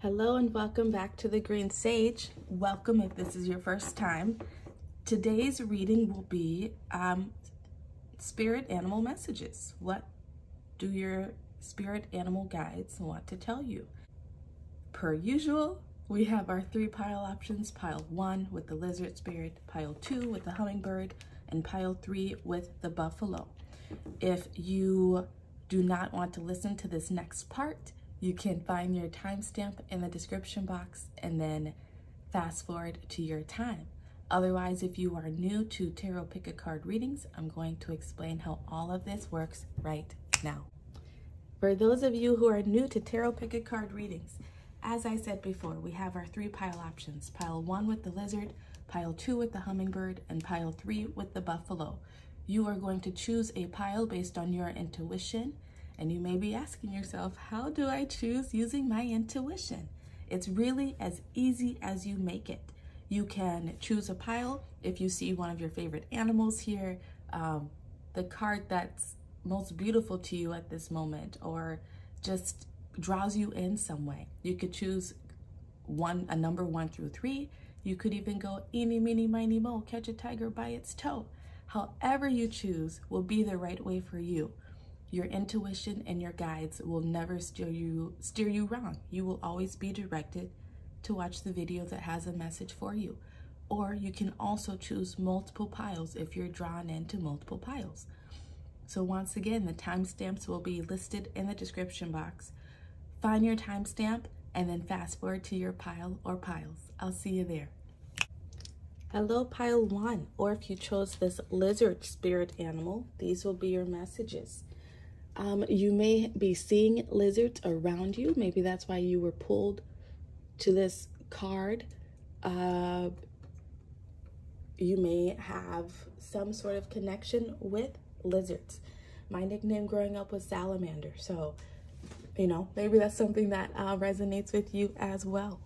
Hello and welcome back to the Green Sage. Welcome if this is your first time. Today's reading will be spirit animal messages. What do your spirit animal guides want to tell you? Per usual, we have our 3 pile options: pile 1 with the lizard spirit, pile 2 with the hummingbird, and pile 3 with the buffalo. If you do not want to listen to this next part, you can find your timestamp in the description box and then fast forward to your time. Otherwise, if you are new to tarot pick a card readings, I'm going to explain how all of this works right now. For those of you who are new to tarot pick a card readings, as I said before, we have our 3 pile options: pile 1 with the lizard, pile 2 with the hummingbird, and pile 3 with the buffalo. You are going to choose a pile based on your intuition. And you may be asking yourself, how do I choose using my intuition? It's really as easy as you make it. You can choose a pile if you see one of your favorite animals here, the card that's most beautiful to you at this moment, or just draws you in some way. You could choose a number 1 through 3. You could even go eeny, meeny, miny, mo, catch a tiger by its toe. However you choose will be the right way for you. Your intuition and your guides will never steer you wrong. You will always be directed to watch the video that has a message for you. Or you can also choose multiple piles if you're drawn into multiple piles. So once again, the timestamps will be listed in the description box. Find your timestamp and then fast forward to your pile or piles. I'll see you there. Hello, pile 1, or if you chose this lizard spirit animal, these will be your messages. You may be seeing lizards around you. Maybe that's why you were pulled to this card. You may have some sort of connection with lizards. My nickname growing up was Salamander. So, maybe that's something that resonates with you as well.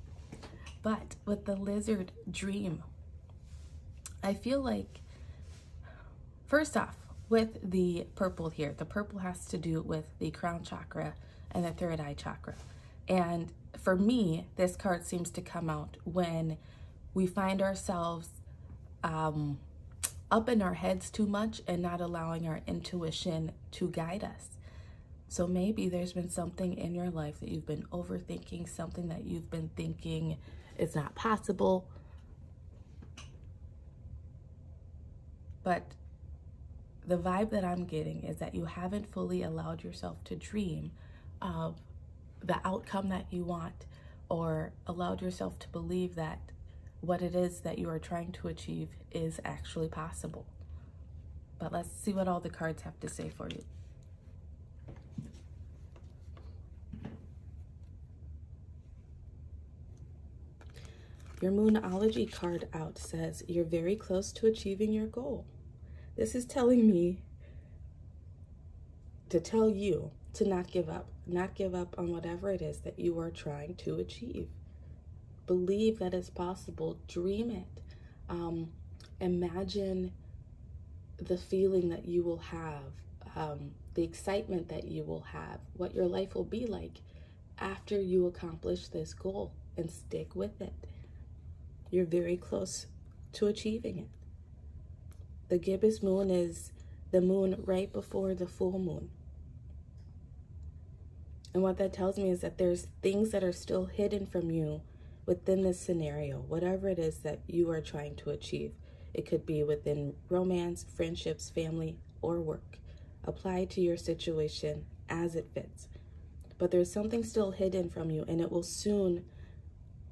But with the lizard dream, I feel like, first off, with the purple here, the purple has to do with the crown chakra and the third eye chakra. And for me, this card seems to come out when we find ourselves up in our heads too much and not allowing our intuition to guide us. So maybe there's been something in your life that you've been overthinking, something that you've been thinking is not possible. But the vibe that I'm getting is that you haven't fully allowed yourself to dream of the outcome that you want, or allowed yourself to believe that what it is that you are trying to achieve is actually possible. But let's see what all the cards have to say for you. Your Moonology card out says you're very close to achieving your goal. This is telling me to tell you to not give up on whatever it is that you are trying to achieve. Believe that it's possible. Dream it. Imagine the feeling that you will have, the excitement that you will have, what your life will be like after you accomplish this goal, and stick with it. You're very close to achieving it. The gibbous moon is the moon right before the full moon. And what that tells me is that there's things that are still hidden from you within this scenario, whatever it is that you are trying to achieve. It could be within romance, friendships, family, or work. Apply to your situation as it fits. But there's something still hidden from you, and it will soon,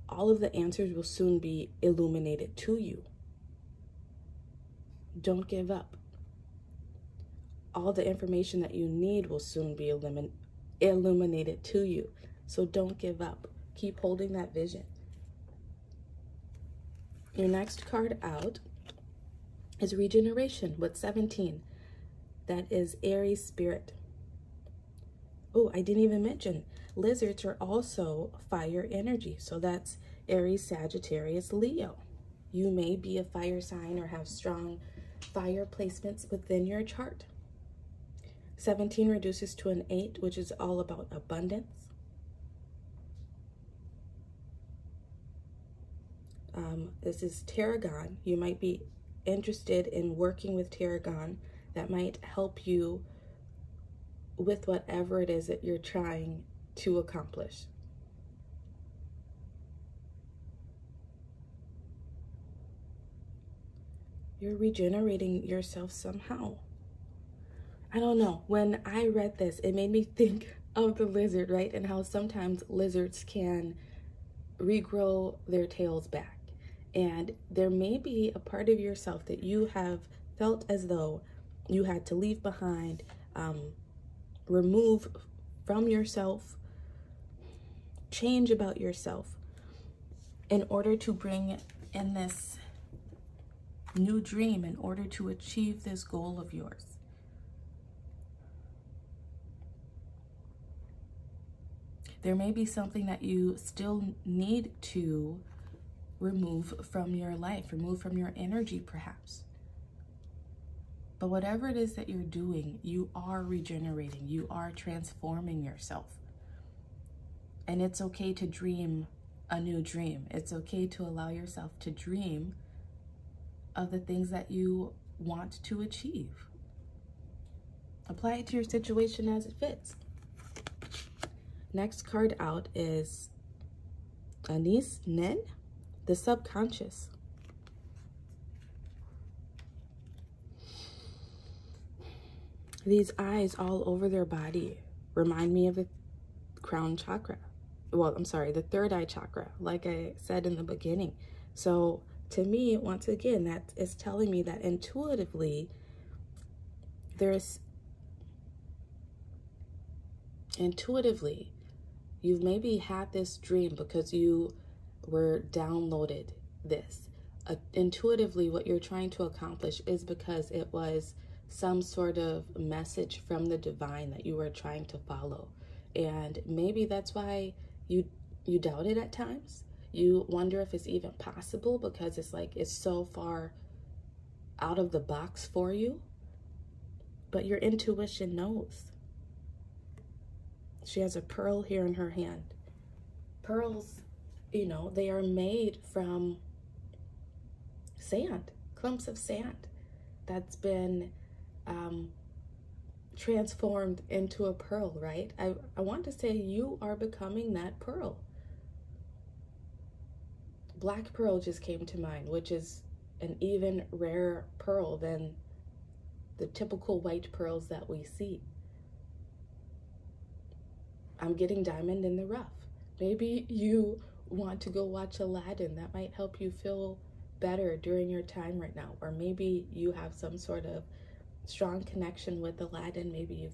all of the answers will soon be illuminated to you. Don't give up. All the information that you need will soon be illuminated to you. So don't give up. Keep holding that vision. Your next card out is Regeneration with 17. That is Aries Spirit. Oh, I didn't even mention lizards are also fire energy. So that's Aries, Sagittarius, Leo. You may be a fire sign or have strong fire placements within your chart. 17 reduces to an 8, which is all about abundance. This is tarragon. You might be interested in working with tarragon. That might help you with whatever it is that you're trying to accomplish. You're regenerating yourself somehow. I don't know. When I read this, it made me think of the lizard, right? And how sometimes lizards can regrow their tails back. And there may be a part of yourself that you have felt as though you had to leave behind, remove from yourself, change about yourself in order to bring in this new dream, in order to achieve this goal of yours. There may be something that you still need to remove from your life, remove from your energy perhaps. But whatever it is that you're doing, you are regenerating, you are transforming yourself. And it's okay to dream a new dream. It's okay to allow yourself to dream of the things that you want to achieve. Apply it to your situation as it fits. Next card out is Anis Nen, the subconscious. These eyes all over their body remind me of the crown chakra. Well, I'm sorry, the third eye chakra, like I said in the beginning. So to me, once again, that is telling me that intuitively, you've maybe had this dream because you were downloaded this. Intuitively, what you're trying to accomplish is because it was some sort of message from the divine that you were trying to follow. And maybe that's why you doubt it at times. You wonder if it's even possible because it's like it's so far out of the box for you. But your intuition knows. She has a pearl here in her hand. Pearls, you know, they are made from sand, clumps of sand that's been transformed into a pearl, right? I want to say you are becoming that pearl. Black pearl just came to mind, which is an even rarer pearl than the typical white pearls that we see. I'm getting diamond in the rough. Maybe you want to go watch Aladdin. That might help you feel better during your time right now. Or maybe you have some sort of strong connection with Aladdin. Maybe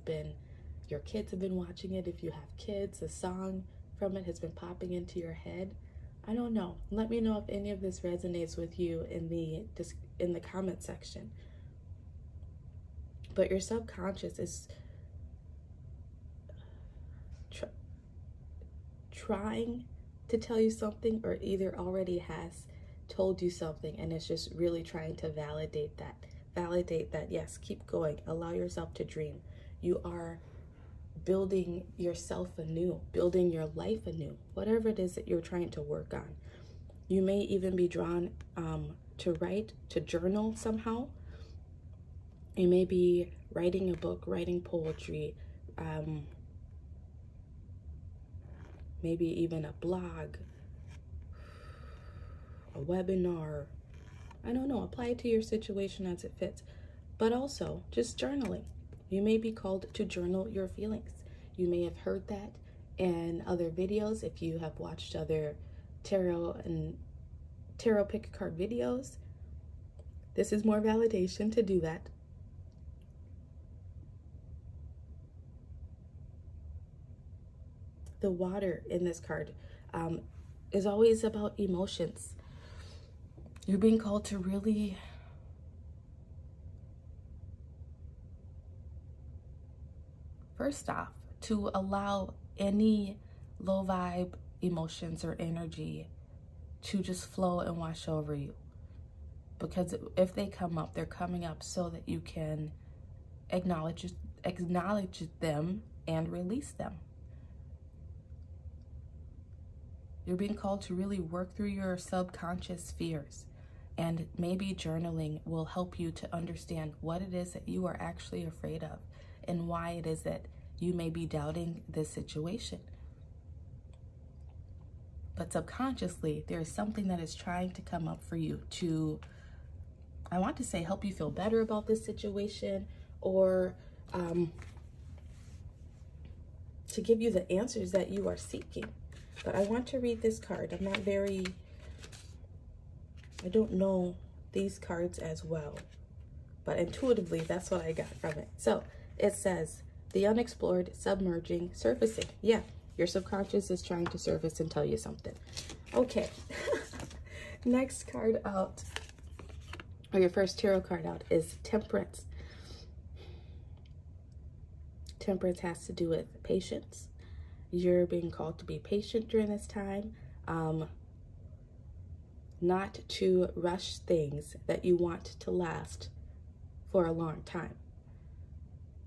your kids have been watching it. If you have kids, a song from it has been popping into your head. I don't know. Let me know if any of this resonates with you in the comment section. But your subconscious is trying to tell you something, or either already has told you something, and it's just really trying to validate that yes, keep going, allow yourself to dream. You are building yourself anew, building your life anew, whatever it is that you're trying to work on. You may even be drawn to write, to journal somehow. You may be writing a book, writing poetry, maybe even a blog, a webinar. I don't know, apply it to your situation as it fits. But also, just journaling. You may be called to journal your feelings. You may have heard that in other videos if you have watched other tarot pick a card videos. This is more validation to do that. The water in this card is always about emotions. You're being called to really first off, to allow any low vibe emotions or energy to just flow and wash over you. Because if they come up, they're coming up so that you can acknowledge them and release them. You're being called to really work through your subconscious fears. And maybe journaling will help you to understand what it is that you are actually afraid of and why it is that you may be doubting this situation. But subconsciously, there is something that is trying to come up for you to, I want to say, help you feel better about this situation, or to give you the answers that you are seeking. But I want to read this card. I don't know these cards as well, but intuitively, that's what I got from it. So it says, the unexplored, submerging, surfacing. Yeah, your subconscious is trying to surface and tell you something. Okay, next card out, or your first tarot card out, is Temperance. Temperance has to do with patience. You're being called to be patient during this time. Not to rush things that you want to last for a long time.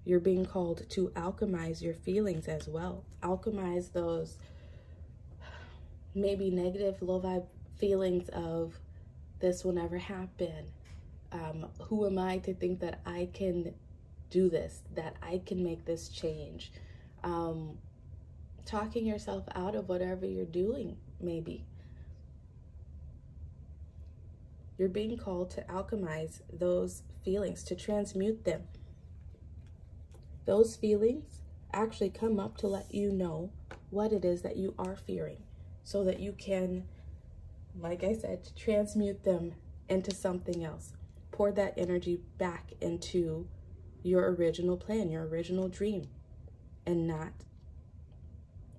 You're being called to alchemize your feelings as well. Alchemize those maybe negative, low vibe feelings of, this will never happen. Who am I to think that I can do this, that I can make this change? Talking yourself out of whatever you're doing, maybe. You're being called to alchemize those feelings, to transmute them. Those feelings actually come up to let you know what it is that you are fearing, so that you can, like I said, transmute them into something else. Pour that energy back into your original plan, your original dream, and not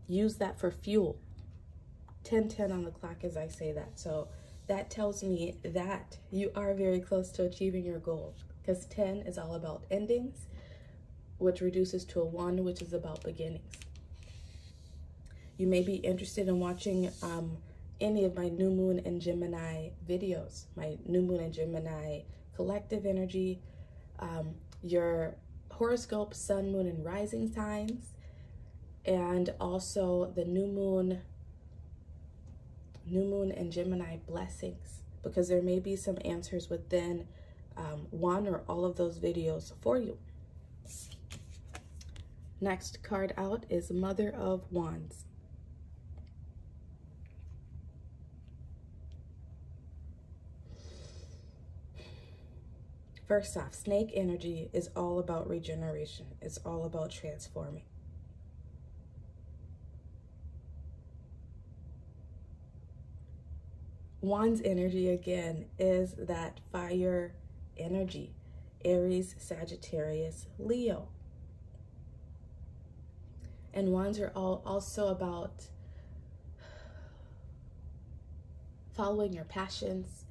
use that for fuel. 10:10 on the clock as I say that. So that tells me that you are very close to achieving your goal, because 10 is all about endings, which reduces to a 1, which is about beginnings. You may be interested in watching any of my New Moon and Gemini videos, my New Moon and Gemini collective energy, your horoscope, sun, moon, and rising signs, and also the New Moon and Gemini blessings, because there may be some answers within one or all of those videos for you. Next card out is Mother of Wands. First off, snake energy is all about regeneration. It's all about transforming. Wands energy, again, is that fire energy. Aries, Sagittarius, Leo. And wands are also about following your passions,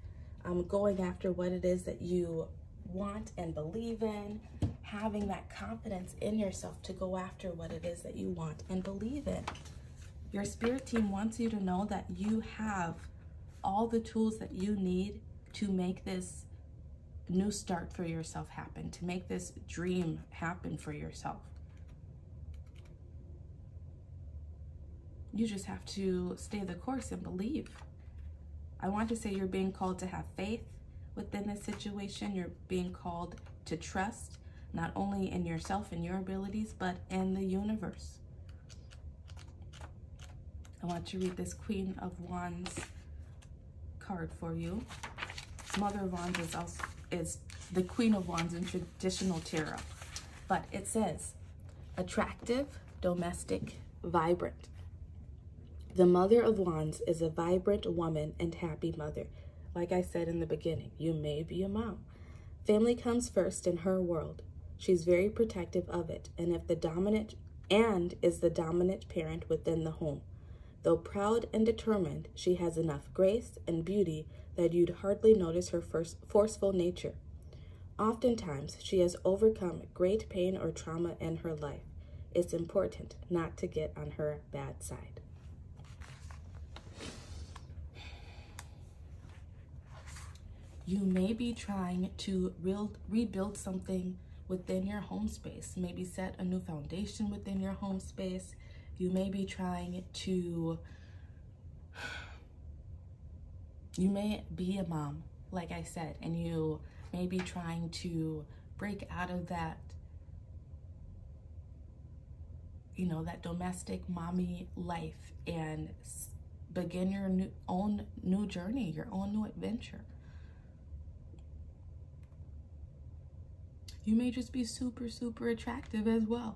going after what it is that you want and believe in, having that confidence in yourself to go after what it is that you want and believe in. Your spirit team wants you to know that you have all the tools that you need to make this new start for yourself happen, to make this dream happen for yourself. You just have to stay the course and believe. I want to say you're being called to have faith within this situation. You're being called to trust, not only in yourself and your abilities, but in the universe. I want to read this Queen of Wands card for you. Mother of Wands is the Queen of Wands in traditional tarot, but it says attractive, domestic, vibrant. The Mother of Wands is a vibrant woman and happy mother. Like I said in the beginning, you may be a mom. Family comes first in her world. She's very protective of it, and is the dominant parent within the home. Though proud and determined, she has enough grace and beauty that you'd hardly notice her forceful nature. Oftentimes, she has overcome great pain or trauma in her life. It's important not to get on her bad side. You may be trying to rebuild something within your home space, maybe set a new foundation within your home space. You may be trying to You may be a mom, like I said, and you may be trying to break out of that, that domestic mommy life and begin your own new journey, your own new adventure. You may just be super, super attractive as well.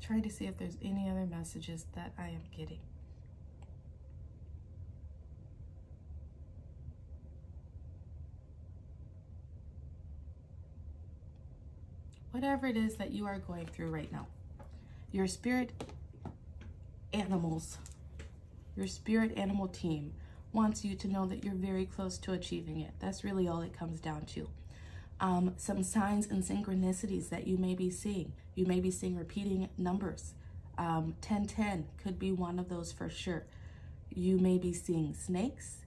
Try to see if there's any other messages that I am getting. Whatever it is that you are going through right now, your spirit animals, your spirit animal team wants you to know that you're very close to achieving it. That's really all it comes down to. Some signs and synchronicities that you may be seeing. You may be seeing repeating numbers. 1010 could be one of those for sure. You may be seeing snakes,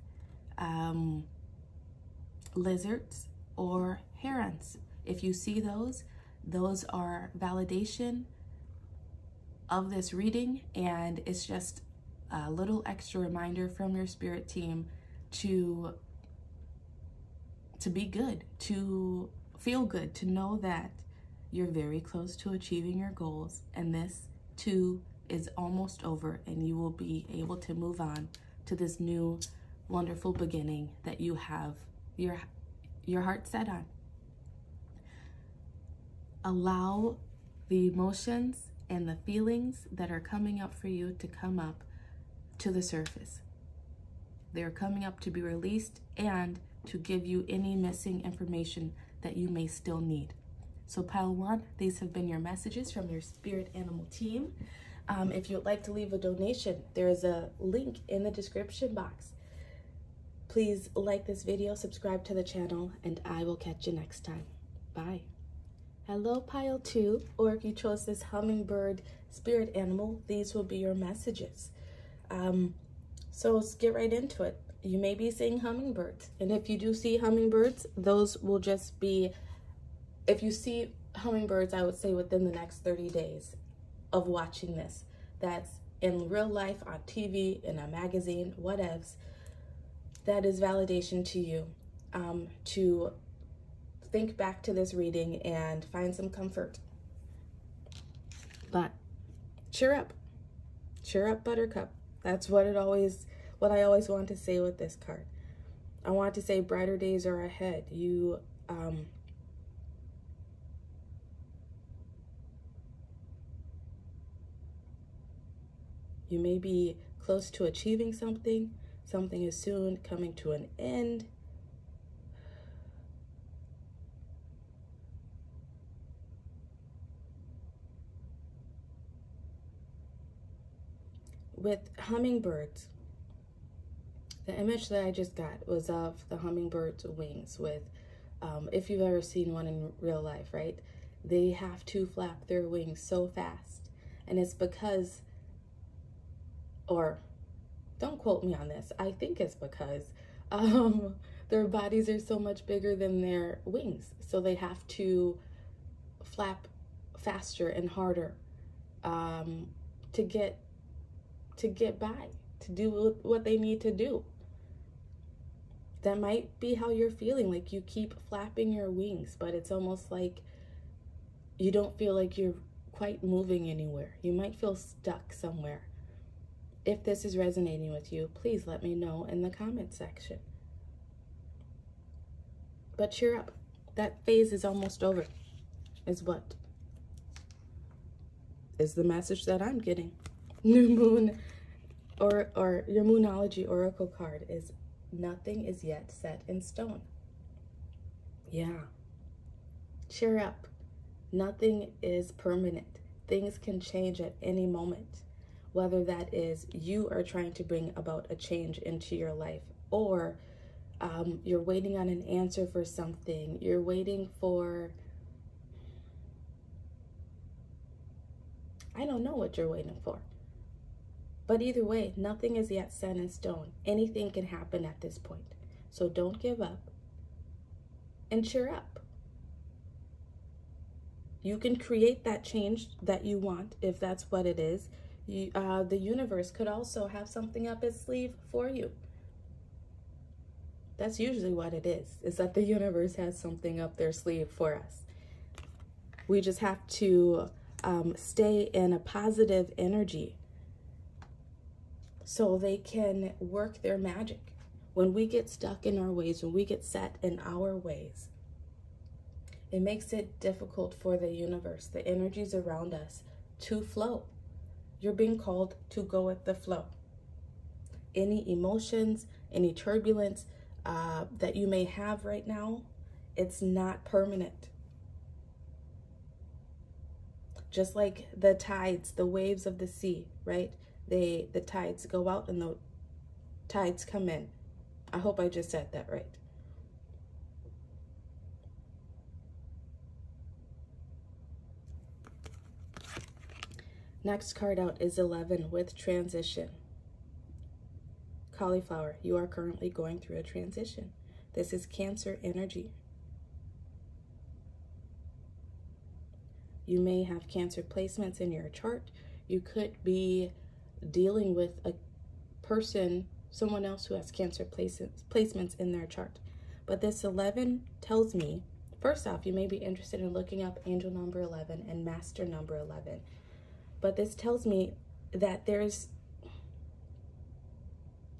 lizards, or herons. If you see those are validation of this reading, and it's just a little extra reminder from your spirit team to be good, to feel good, to know that you're very close to achieving your goals, and this too is almost over, and you will be able to move on to this new wonderful beginning that you have your heart set on. Allow the emotions and the feelings that are coming up for you to come up to the surface. They're coming up to be released and to give you any missing information that you may still need. So pile 1, these have been your messages from your spirit animal team. If you'd like to leave a donation, there is a link in the description box. Please like this video, subscribe to the channel, and I will catch you next time. Bye. Hello, pile 2, or if you chose this hummingbird spirit animal, these will be your messages. So let's get right into it. You may be seeing hummingbirds, and if you do see hummingbirds, those will just be, if you see hummingbirds, I would say within the next 30 days of watching this. That's in real life, on TV, in a magazine, whatevs. That is validation to you, to think back to this reading and find some comfort. But cheer up, buttercup. That's what I always want to say with this card. I want to say brighter days are ahead. You may be close to achieving something. Something is soon coming to an end. With hummingbirds, the image that I just got was of the hummingbird's wings with, if you've ever seen one in real life, right? They have to flap their wings so fast. And it's because, or don't quote me on this, I think it's because their bodies are so much bigger than their wings. So they have to flap faster and harder to get by, to do what they need to do. That might be how you're feeling, like you keep flapping your wings, but it's almost like you don't feel like you're quite moving anywhere. You might feel stuck somewhere. If this is resonating with you, please let me know in the comment section. But cheer up. That phase is almost over, is what is the message that I'm getting. New moon, or your Moonology Oracle card is nothing is yet set in stone. Yeah. Cheer up. Nothing is permanent. Things can change at any moment. Whether that is you are trying to bring about a change into your life, or you're waiting on an answer for something. You're waiting for, I don't know what you're waiting for. But either way, nothing is yet set in stone. Anything can happen at this point. So don't give up. and cheer up. You can create that change that you want if that's what it is. The universe could also have something up its sleeve for you. That's usually what it is that the universe has something up their sleeve for us. We just have to stay in a positive energy so they can work their magic. When we get stuck in our ways, when we get set in our ways, it makes it difficult for the universe, the energies around us, to flow. You're being called to go with the flow. Any emotions, any turbulence that you may have right now, it's not permanent. Just like the tides, the waves of the sea, right? The tides go out and the tides come in. I hope I just said that right. Next card out is 11 with transition. Cauliflower, you are currently going through a transition. This is Cancer energy. You may have Cancer placements in your chart. You could be dealing with a person, someone else who has Cancer placements in their chart. But this 11 tells me, first off, you may be interested in looking up angel number 11 and master number 11. But this tells me that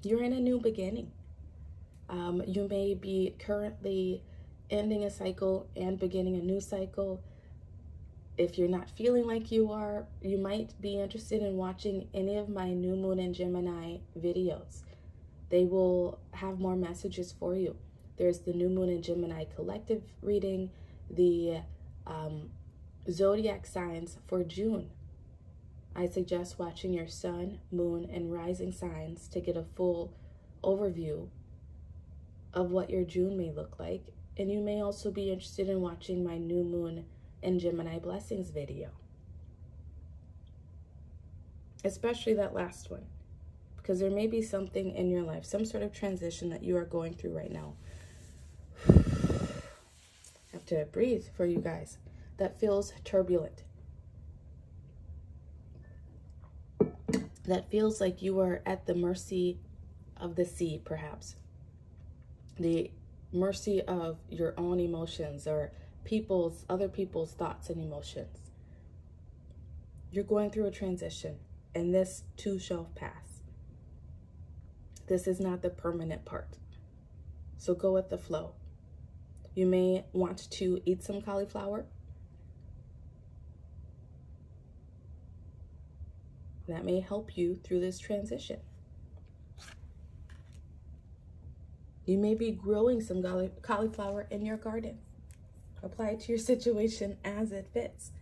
you're in a new beginning. You may be currently ending a cycle and beginning a new cycle. If you're not feeling like you are, you might be interested in watching any of my New Moon and Gemini videos. They will have more messages for you. There's the New Moon and Gemini collective reading, the zodiac signs for June. I suggest watching your sun, moon, and rising signs to get a full overview of what your June may look like. And you may also be interested in watching my New Moon and Gemini blessings video. Especially that last one. Because there may be something in your life, some sort of transition that you are going through right now. I have to breathe for you guys. That feels turbulent. That feels like you are at the mercy of the sea, perhaps. The mercy of your own emotions or other people's thoughts and emotions. You're going through a transition, and this too shall pass. This is not the permanent part. So go with the flow. You may want to eat some cauliflower. That may help you through this transition. You may be growing some cauliflower in your garden. Apply it to your situation as it fits.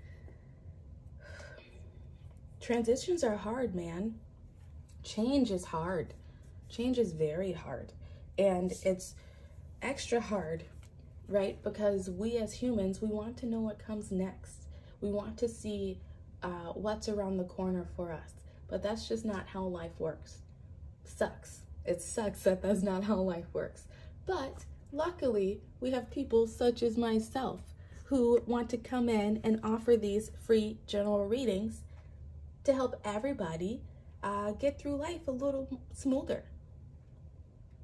Transitions are hard, man. Change is hard. Change is very hard. And it's extra hard, right? Because we as humans, we want to know what comes next. We want to see what's around the corner for us. But that's just not how life works. Sucks. It sucks that that's not how life works. But luckily, we have people such as myself who want to come in and offer these free general readings to help everybody get through life a little smoother,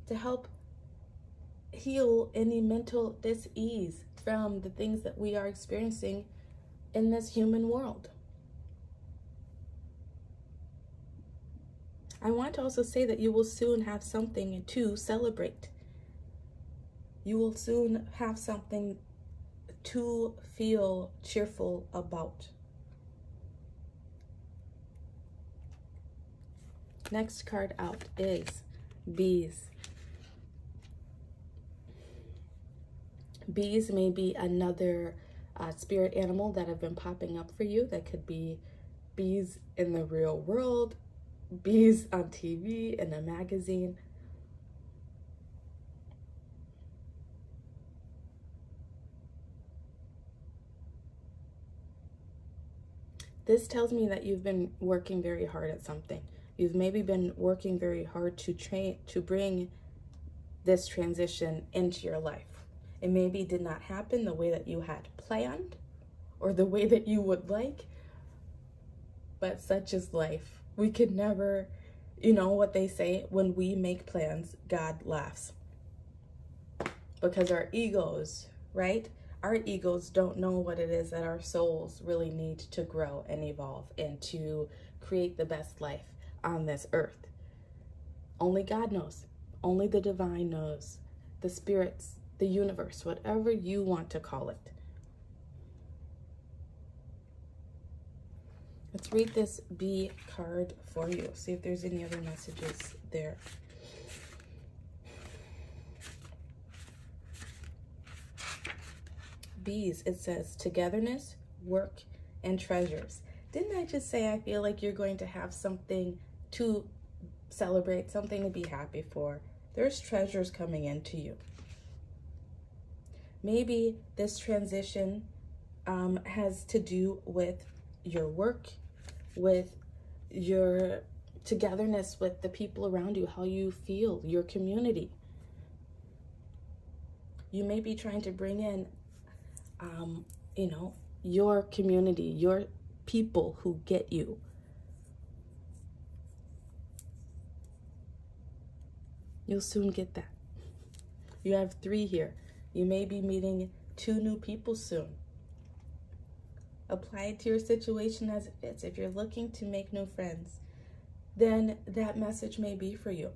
to help heal any mental dis-ease from the things that we are experiencing in this human world. I want to also say that you will soon have something to celebrate. You will soon have something to feel cheerful about. Next card out is bees. Bees may be another spirit animal that have been popping up for you. That could be bees in the real world, bees on TV, in a magazine. This tells me that you've been working very hard at something. You've maybe been working very hard to bring this transition into your life. It maybe did not happen the way that you had planned or the way that you would like, but such is life. We could never, you know what they say, when we make plans, God laughs. Because our egos, right? Our egos don't know what it is that our souls really need to grow and evolve and to create the best life on this earth. Only God knows. Only the divine knows. The spirits, the universe, whatever you want to call it. Let's read this B card for you. See if there's any other messages there. B's, it says togetherness, work, and treasures. Didn't I just say I feel like you're going to have something to celebrate, something to be happy for? There's treasures coming into you. Maybe this transition has to do with your work, with your togetherness with the people around you, how you feel, your community. You may be trying to bring in, you know, your community, your people who get you. You'll soon get that. You have 3 here. You may be meeting 2 new people soon. Apply it to your situation as it fits. If you're looking to make new friends, then that message may be for you.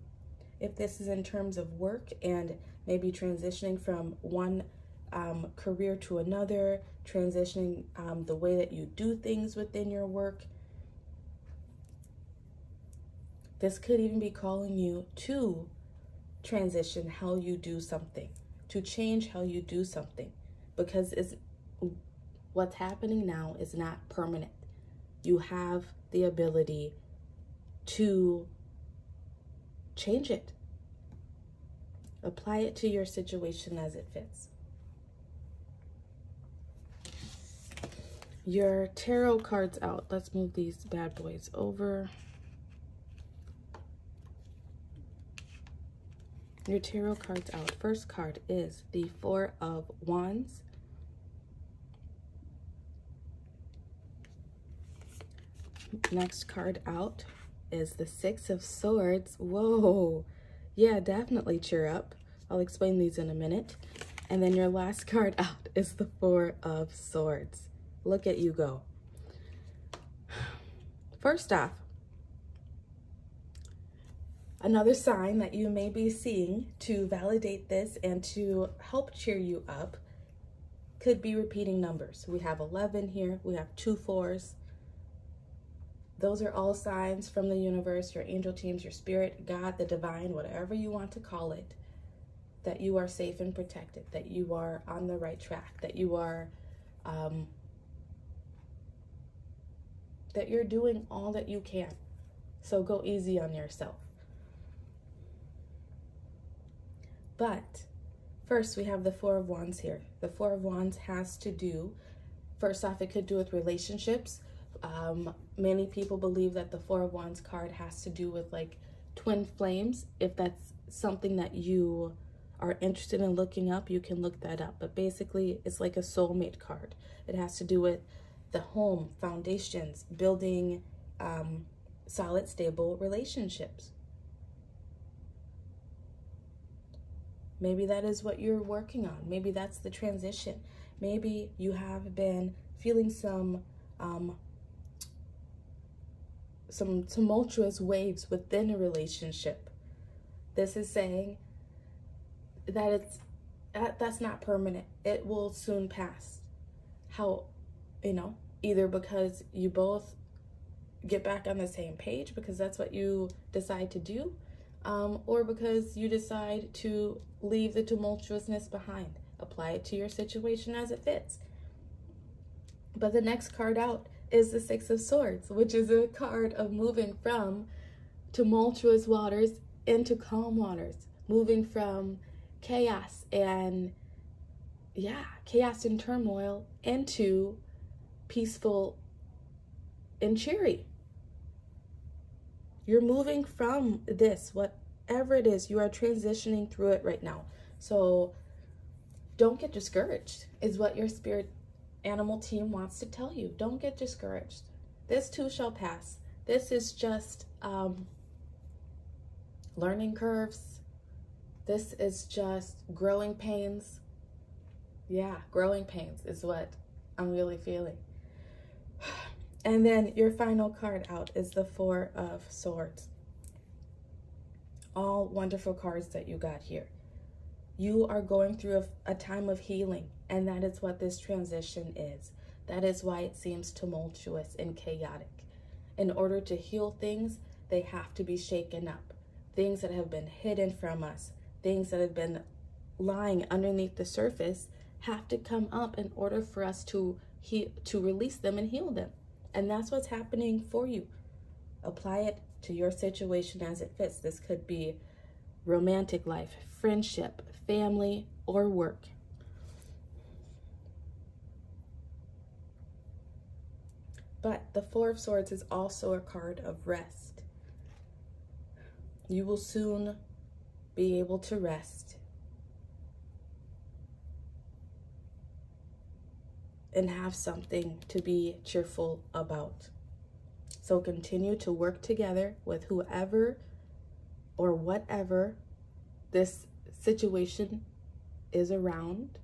If this is in terms of work and maybe transitioning from one career to another, transitioning the way that you do things within your work, this could even be calling you to transition how you do something, to change how you do something, because what's happening now is not permanent. You have the ability to change it. Apply it to your situation as it fits. Your tarot cards out. Let's move these bad boys over. Your tarot cards out. First card is the 4 of Wands. Next card out is the 6 of Swords. Whoa. Yeah, definitely cheer up. I'll explain these in a minute. And then your last card out is the 4 of Swords. Look at you go. First off, another sign that you may be seeing to validate this and to help cheer you up could be repeating numbers. We have 11 here. We have 2 4s. Those are all signs from the universe, your angel teams, your spirit, God, the divine, whatever you want to call it, that you are safe and protected, that you are on the right track, that you are, that you're doing all that you can. So go easy on yourself. But first we have the 4 of Wands here. The 4 of Wands has to do, first off, it could do with relationships. Many people believe that the 4 of Wands card has to do with like twin flames. If that's something that you are interested in looking up, you can look that up. But basically, it's like a soulmate card. It has to do with the home, foundations, building solid, stable relationships. Maybe that is what you're working on. Maybe that's the transition. Maybe you have been feeling some tumultuous waves within a relationship. This is saying that that's not permanent. It will soon pass. How, you know, either because you both get back on the same page because that's what you decide to do, or because you decide to leave the tumultuousness behind. Apply it to your situation as it fits. But the next card out is the 6 of Swords, which is a card of moving from tumultuous waters into calm waters, moving from chaos and turmoil into peaceful and cheery. You're moving from this, whatever it is, you are transitioning through it right now. So don't get discouraged is what your spirit animal team wants to tell you. Don't get discouraged. This too shall pass. This is just learning curves. This is just growing pains. Yeah, growing pains is what I'm really feeling. And then your final card out is the Four of Swords. All wonderful cards that you got here. You are going through a time of healing, and that is what this transition is. That is why it seems tumultuous and chaotic. In order to heal things, they have to be shaken up. Things that have been hidden from us, things that have been lying underneath the surface have to come up in order for us to release them and heal them. And that's what's happening for you. Apply it to your situation as it fits. This could be romantic life, friendship, family, or work. But the Four of Swords is also a card of rest. You will soon be able to rest and have something to be cheerful about. So continue to work together with whoever or whatever this situation is around,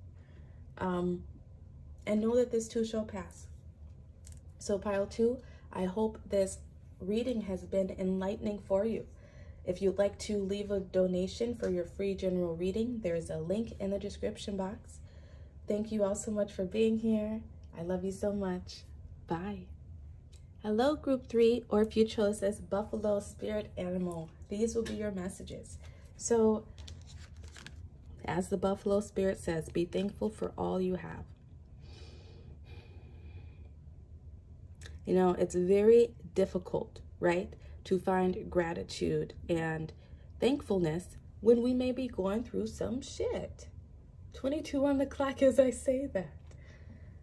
and know that this too shall pass. So pile 2, I hope this reading has been enlightening for you. If you'd like to leave a donation for your free general reading, there's a link in the description box. Thank you all so much for being here. I love you so much. Bye. Hello, Group 3, or if you chose this Buffalo Spirit Animal, these will be your messages. So, as the Buffalo Spirit says, be thankful for all you have. You know, it's very difficult, right, to find gratitude and thankfulness when we may be going through some shit. 22 on the clock as I say that.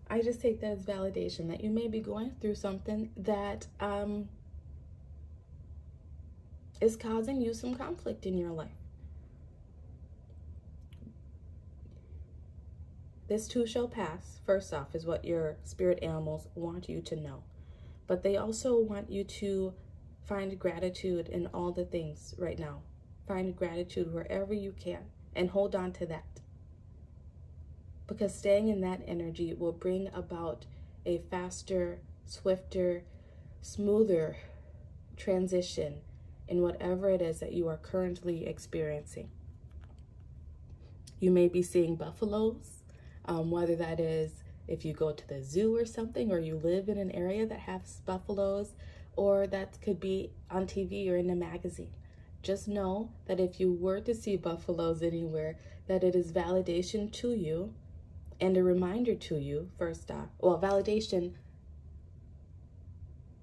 I just take that as validation that you may be going through something that is causing you some conflict in your life. This too shall pass, first off, is what your spirit animals want you to know. But they also want you to find gratitude in all the things right now. Find gratitude wherever you can and hold on to that. Because staying in that energy will bring about a faster, swifter, smoother transition in whatever it is that you are currently experiencing. You may be seeing buffaloes, whether that is if you go to the zoo or something, or you live in an area that has buffaloes, or that could be on TV or in a magazine. Just know that if you were to see buffaloes anywhere, that it is validation to you and a reminder to you, first off, well, validation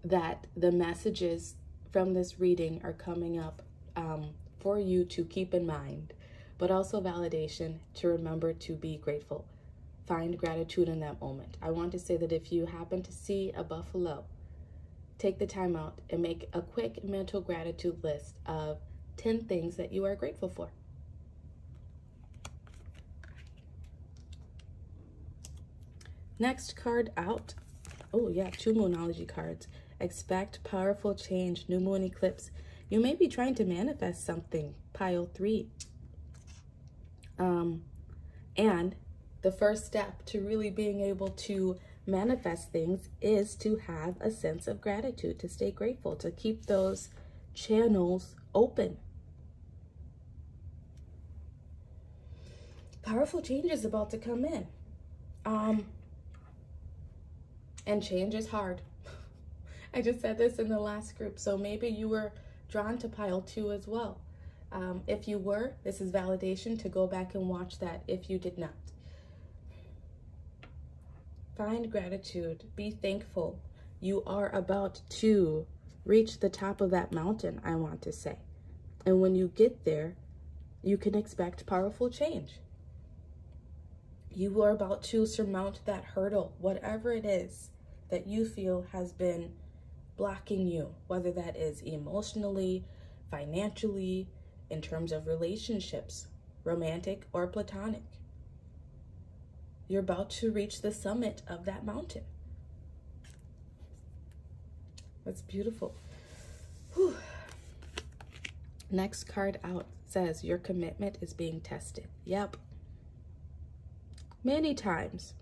that the messages from this reading are coming up for you to keep in mind, but also validation to remember to be grateful. Find gratitude in that moment. I want to say that if you happen to see a buffalo, take the time out and make a quick mental gratitude list of 10 things that you are grateful for. Next card out. Oh yeah, 2 Moonology cards. Expect powerful change, new moon eclipse. You may be trying to manifest something, pile 3. And the first step to really being able to manifest things is to have a sense of gratitude, to stay grateful, to keep those channels open. Powerful change is about to come in. And change is hard. I just said this in the last group, so maybe you were drawn to pile 2 as well. If you were, this is validation to go back and watch that if you did not. Find gratitude. Be thankful. You are about to reach the top of that mountain, I want to say. And when you get there, you can expect powerful change. You are about to surmount that hurdle, whatever it is that you feel has been blocking you, whether that is emotionally, financially, in terms of relationships, romantic or platonic. You're about to reach the summit of that mountain. That's beautiful. Whew. Next card out says your commitment is being tested. Yep. Many times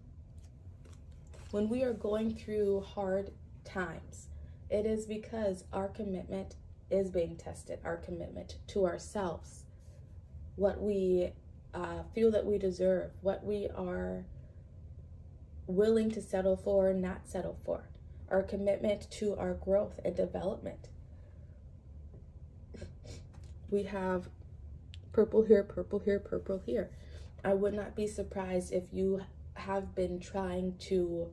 when we are going through hard times, it is because our commitment is being tested, our commitment to ourselves, what we feel that we deserve, what we are willing to settle for or not settle for, our commitment to our growth and development. We have purple here, purple here, purple here. I would not be surprised if you have been trying to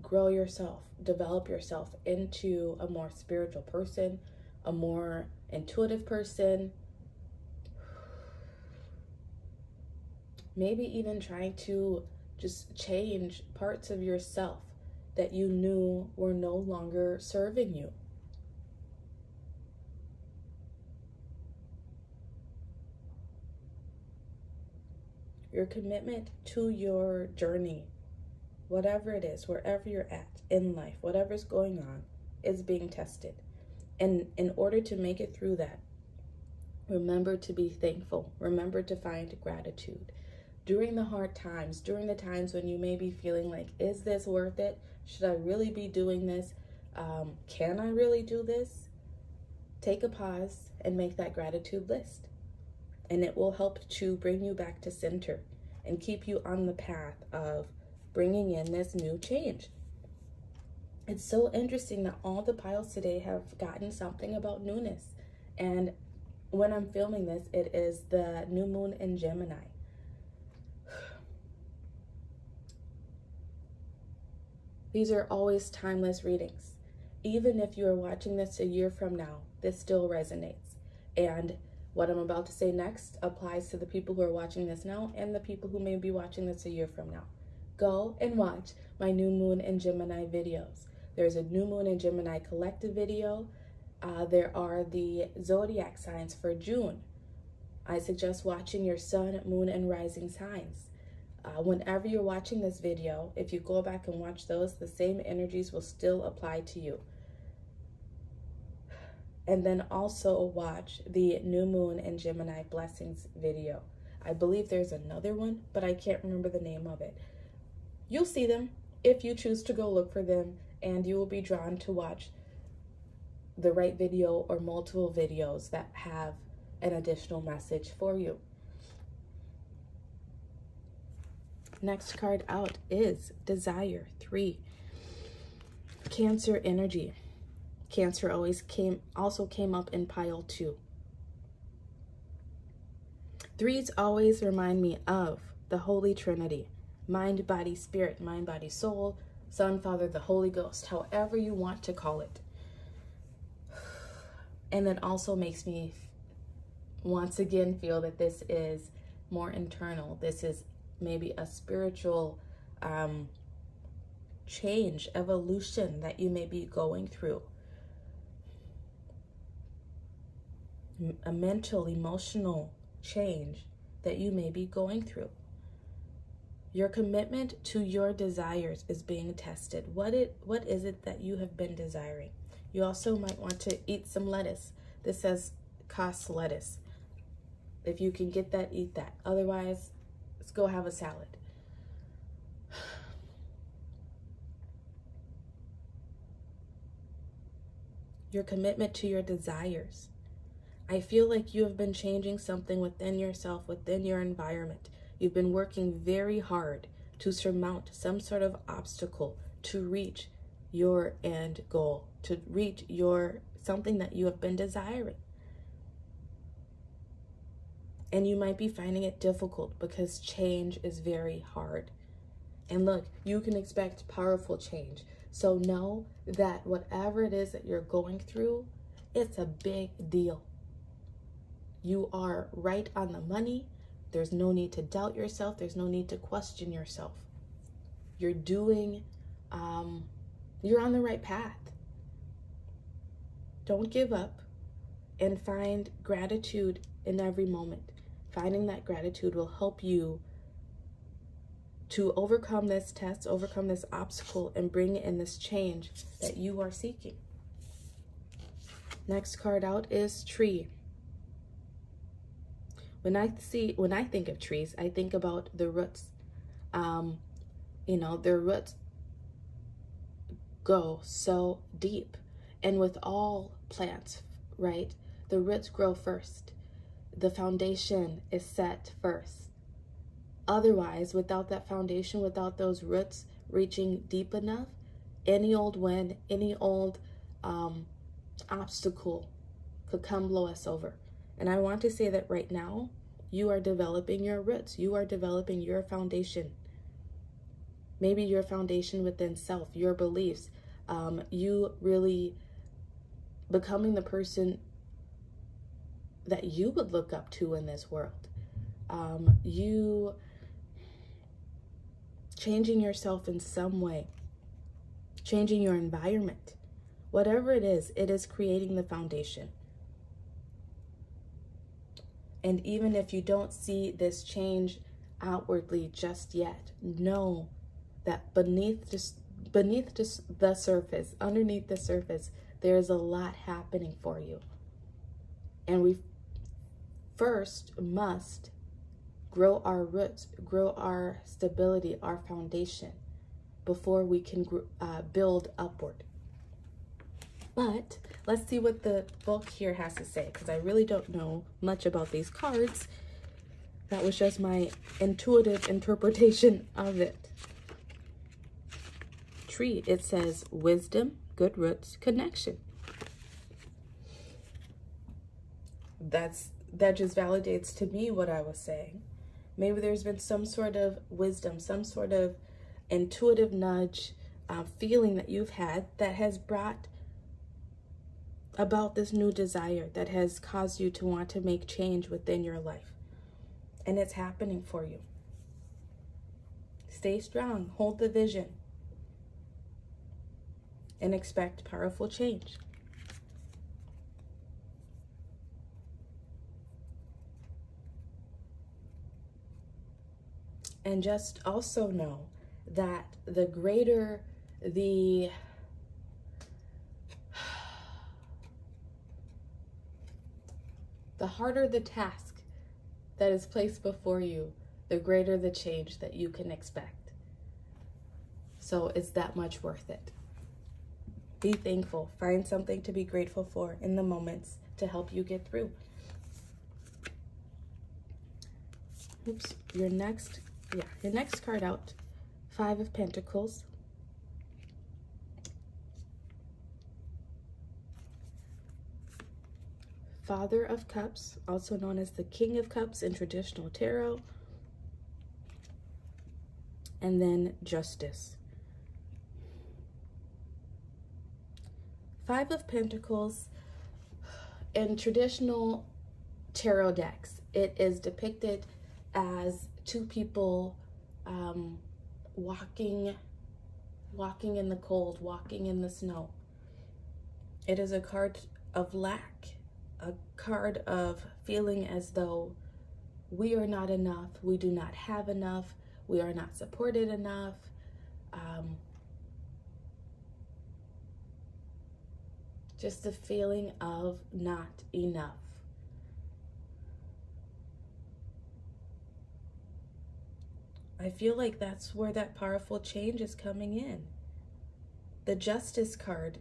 grow yourself, develop yourself into a more spiritual person, a more intuitive person, maybe even trying to just change parts of yourself that you knew were no longer serving you. Your commitment to your journey, whatever it is, wherever you're at in life, whatever's going on, is being tested. And in order to make it through that, remember to be thankful. Remember to find gratitude. During the hard times, during the times when you may be feeling like, is this worth it? Should I really be doing this? Can I really do this? Take a pause and make that gratitude list. And it will help to bring you back to center and keep you on the path of bringing in this new change. It's so interesting that all the piles today have gotten something about newness. And when I'm filming this, it is the new moon in Gemini. These are always timeless readings. Even if you are watching this a year from now, this still resonates. And what I'm about to say next applies to the people who are watching this now and the people who may be watching this a year from now. Go and watch my new moon in Gemini videos. There's a new moon in Gemini collective video. There are the zodiac signs for June. I suggest watching your sun, moon, and rising signs. Whenever you're watching this video, if you go back and watch those, the same energies will still apply to you. And then also watch the new moon in Gemini blessings video. I believe there's another one, but I can't remember the name of it. You'll see them if you choose to go look for them, and you will be drawn to watch the right video or multiple videos that have an additional message for you. Next card out is Desire 3. Cancer energy. Cancer also came up in pile 2. 3s always remind me of the Holy Trinity. Mind, body, spirit, mind, body, soul, Son, Father, the Holy Ghost, however you want to call it. And that also makes me once again feel that this is more internal. This is maybe a spiritual change, evolution that you may be going through. A mental, emotional change that you may be going through. Your commitment to your desires is being tested. What is it that you have been desiring? You also might want to eat some lettuce. This says cost lettuce. If you can get that, eat that. Otherwise, let's go have a salad. Your commitment to your desires. I feel like you have been changing something within yourself, within your environment. You've been working very hard to surmount some sort of obstacle to reach your end goal, to reach something that you have been desiring. And you might be finding it difficult because change is very hard. And look, you can expect powerful change. So know that whatever it is that you're going through, it's a big deal. You are right on the money. There's no need to doubt yourself. There's no need to question yourself. You're on the right path. Don't give up and find gratitude in every moment. Finding that gratitude will help you to overcome this test, overcome this obstacle, and bring in this change that you are seeking. Next card out is tree. When I think of trees, I think about the roots. Their roots go so deep. And with all plants, right, the roots grow first. The foundation is set first. Otherwise, without that foundation, without those roots reaching deep enough, any old wind, any old obstacle could come blow us over. And I want to say that right now, you are developing your roots. You are developing your foundation. Maybe your foundation within self, your beliefs. You really becoming the person that you would look up to in this world. You changing yourself in some way, changing your environment. Whatever it is creating the foundation. And even if you don't see this change outwardly just yet, know that beneath the surface, underneath the surface, there is a lot happening for you. And we first must grow our roots, grow our stability, our foundation, before we can build upward. But let's see what the book here has to say, because I really don't know much about these cards. That was just my intuitive interpretation of it. Tree, it says wisdom, good roots, connection. That just validates to me what I was saying. Maybe there's been some sort of wisdom, some sort of intuitive nudge, feeling that you've had that has brought about this new desire, that has caused you to want to make change within your life. And it's happening for you. Stay strong, hold the vision, and expect powerful change. And just also know that the greater the harder the task that is placed before you, the greater the change that you can expect. So it's that much worth it. Be thankful. Find something to be grateful for in the moments to help you get through. Oops, your next card out, 5 of Pentacles. Father of Cups, also known as the King of Cups in traditional tarot. And then Justice. 5 of Pentacles in traditional tarot decks, it is depicted as 2 people walking in the cold, walking in the snow. It is a card of lack, a card of feeling as though we are not enough, we do not have enough, we are not supported enough. Just the feeling of not enough. I feel like that's where that powerful change is coming in. The Justice card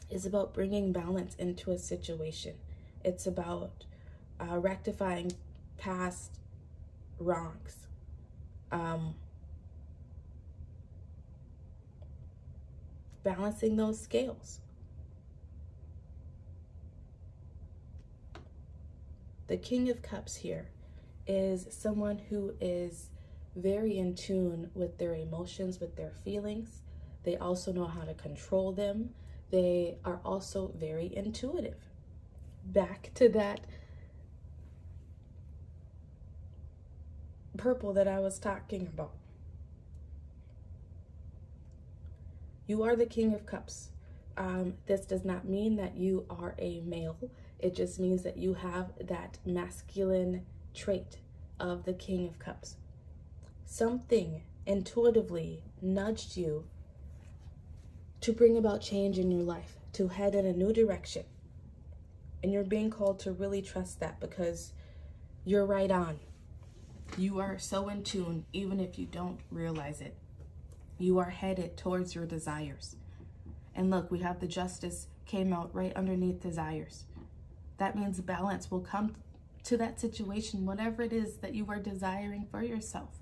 is about bringing balance into a situation. It's about rectifying past wrongs. Balancing those scales. The King of Cups here is someone who is very in tune with their emotions, with their feelings. They also know how to control them. They are also very intuitive. Back to that purple that I was talking about. You are the King of Cups. This does not mean that you are a male. It just means that you have that masculine trait of the King of Cups. Something intuitively nudged you to bring about change in your life, to head in a new direction. And you're being called to really trust that, because you're right on. You are so in tune, even if you don't realize it. You are headed towards your desires. And look, we have the Justice came out right underneath desires. That means balance will come to that situation, whatever it is that you are desiring for yourself.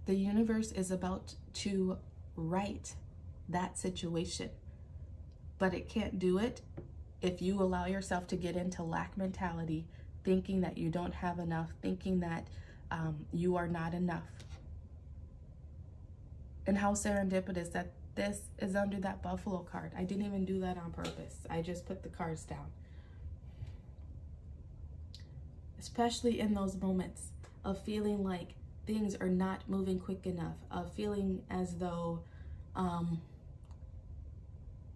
The universe is about to right that situation, but it can't do it if you allow yourself to get into lack mentality, thinking that you don't have enough, thinking that you are not enough. And how serendipitous that this is under that buffalo card. I didn't even do that on purpose. I just put the cards down. Especially in those moments of feeling like things are not moving quick enough, of feeling as though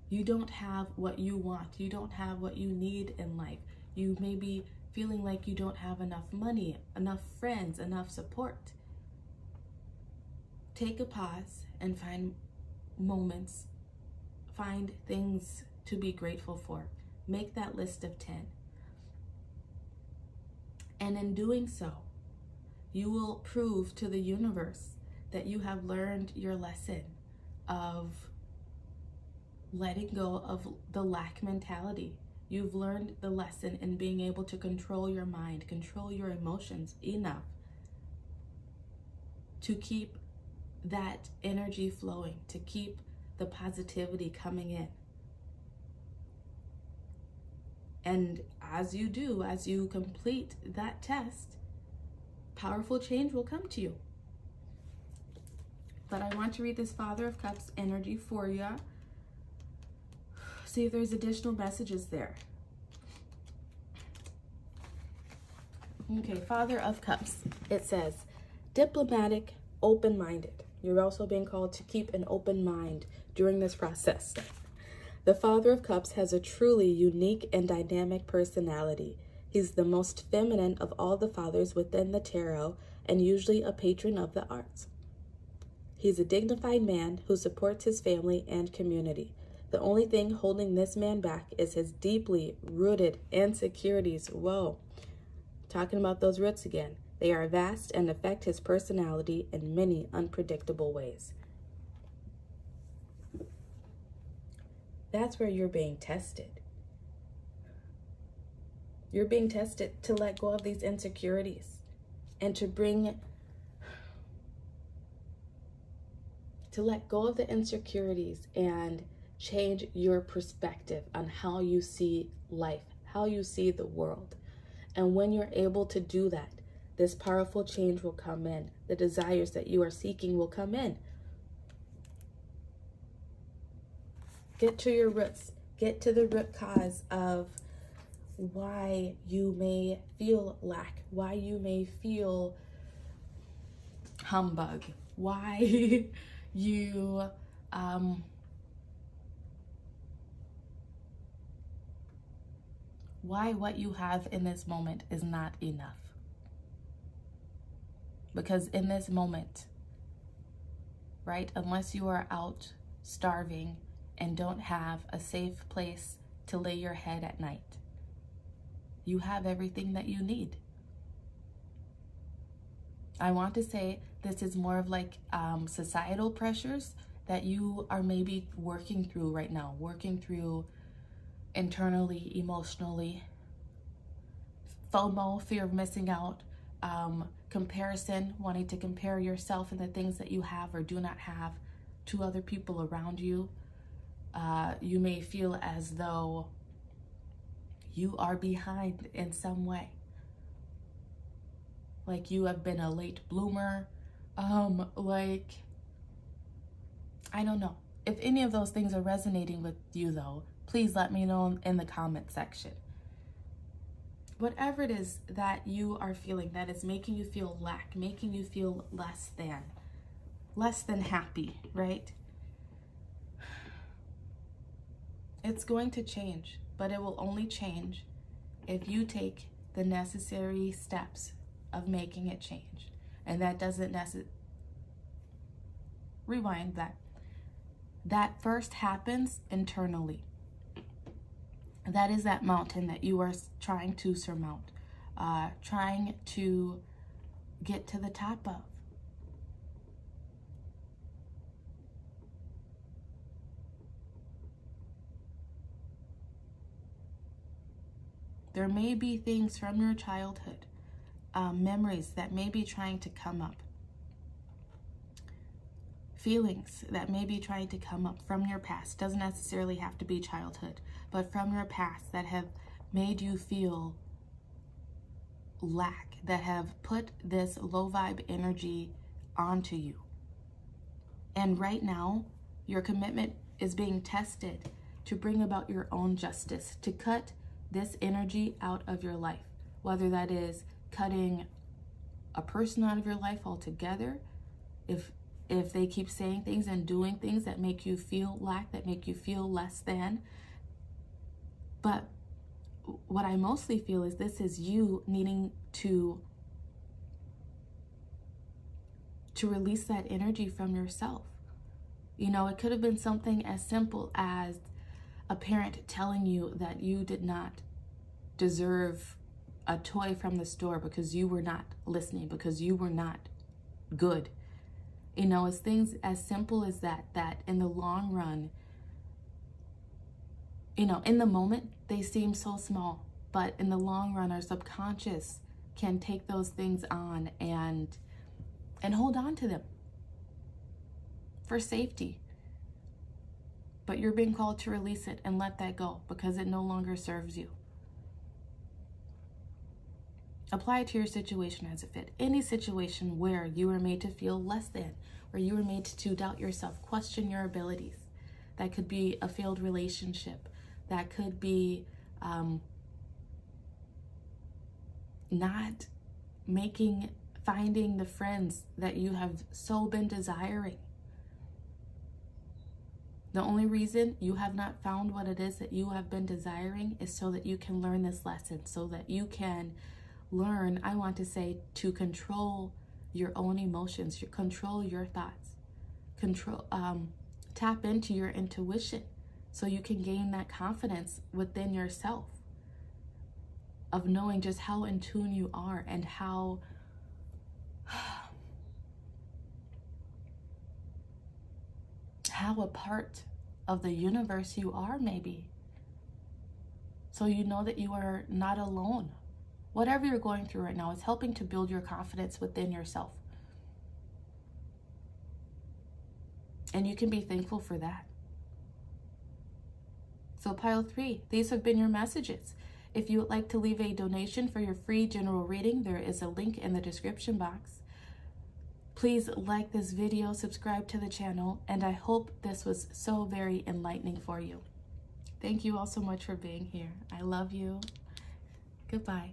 you don't have what you want, you don't have what you need in life. You may be feeling like you don't have enough money, enough friends, enough support. Take a pause and find moments, find things to be grateful for. Make that list of 10. And in doing so, you will prove to the universe that you have learned your lesson of letting go of the lack mentality. You've learned the lesson in being able to control your mind, control your emotions enough to keep that energy flowing, to keep the positivity coming in. And as you do, as you complete that test, powerful change will come to you. But I want to read this Father of Cups energy for you. See if there's additional messages there. Okay, Father of Cups. It says, diplomatic, open-minded. You're also being called to keep an open mind during this process. The Father of Cups has a truly unique and dynamic personality. He's the most feminine of all the fathers within the tarot and usually a patron of the arts. He's a dignified man who supports his family and community. The only thing holding this man back is his deeply rooted insecurities. Whoa. Talking about those roots again. They are vast and affect his personality in many unpredictable ways. That's where you're being tested. You're being tested to let go of these insecurities and to let go of the insecurities and change your perspective on how you see life, how you see the world. And when you're able to do that, this powerful change will come in. The desires that you are seeking will come in. Get to your roots. Get to the root cause of why you may feel lack, why you may feel humbug, why you why what you have in this moment is not enough. Because in this moment, right, unless you are out starving and don't have a safe place to lay your head at night, you have everything that you need. I want to say this is more of like societal pressures that you are maybe working through right now, working through internally, emotionally. FOMO, fear of missing out, comparison, wanting to compare yourself and the things that you have or do not have to other people around you. You may feel as though you are behind in some way. Like you have been a late bloomer. Like, I don't know. If any of those things are resonating with you though, please let me know in the comment section. Whatever it is that you are feeling that is making you feel lack, making you feel less than happy, right? It's going to change, but it will only change if you take the necessary steps of making it change. And that doesn't rewind that. That first happens internally. That is that mountain that you are trying to surmount, trying to get to the top of. There may be things from your childhood, memories that may be trying to come up, feelings that may be trying to come up from your past. Doesn't necessarily have to be childhood, but from your past that have made you feel lack, that have put this low vibe energy onto you. And right now, your commitment is being tested to bring about your own justice, to cut this energy out of your life, whether that is cutting a person out of your life altogether, if they keep saying things and doing things that make you feel lack, that make you feel less than. But what I mostly feel is this is you needing to release that energy from yourself. You know, it could have been something as simple as a parent telling you that you did not deserve a toy from the store because you were not listening, because you were not good. You know, it's things as simple as that in the long run, you know, in the moment, they seem so small, but in the long run, our subconscious can take those things on and hold on to them for safety. But you're being called to release it and let that go because it no longer serves you. Apply it to your situation as a fit. Any situation where you are made to feel less than, where you are made to doubt yourself, question your abilities. That could be a failed relationship. That could be not finding the friends that you have so been desiring. The only reason you have not found what it is that you have been desiring is so that you can learn this lesson, so that you can learn, I want to say, to control your own emotions, control your thoughts, tap into your intuition so you can gain that confidence within yourself of knowing just how in tune you are and how a part of the universe you are, maybe. So you know that you are not alone. Whatever you're going through right now is helping to build your confidence within yourself. And you can be thankful for that. So pile 3, these have been your messages. If you would like to leave a donation for your free general reading, there is a link in the description box. Please like this video, subscribe to the channel, and I hope this was so very enlightening for you. Thank you all so much for being here. I love you. Goodbye.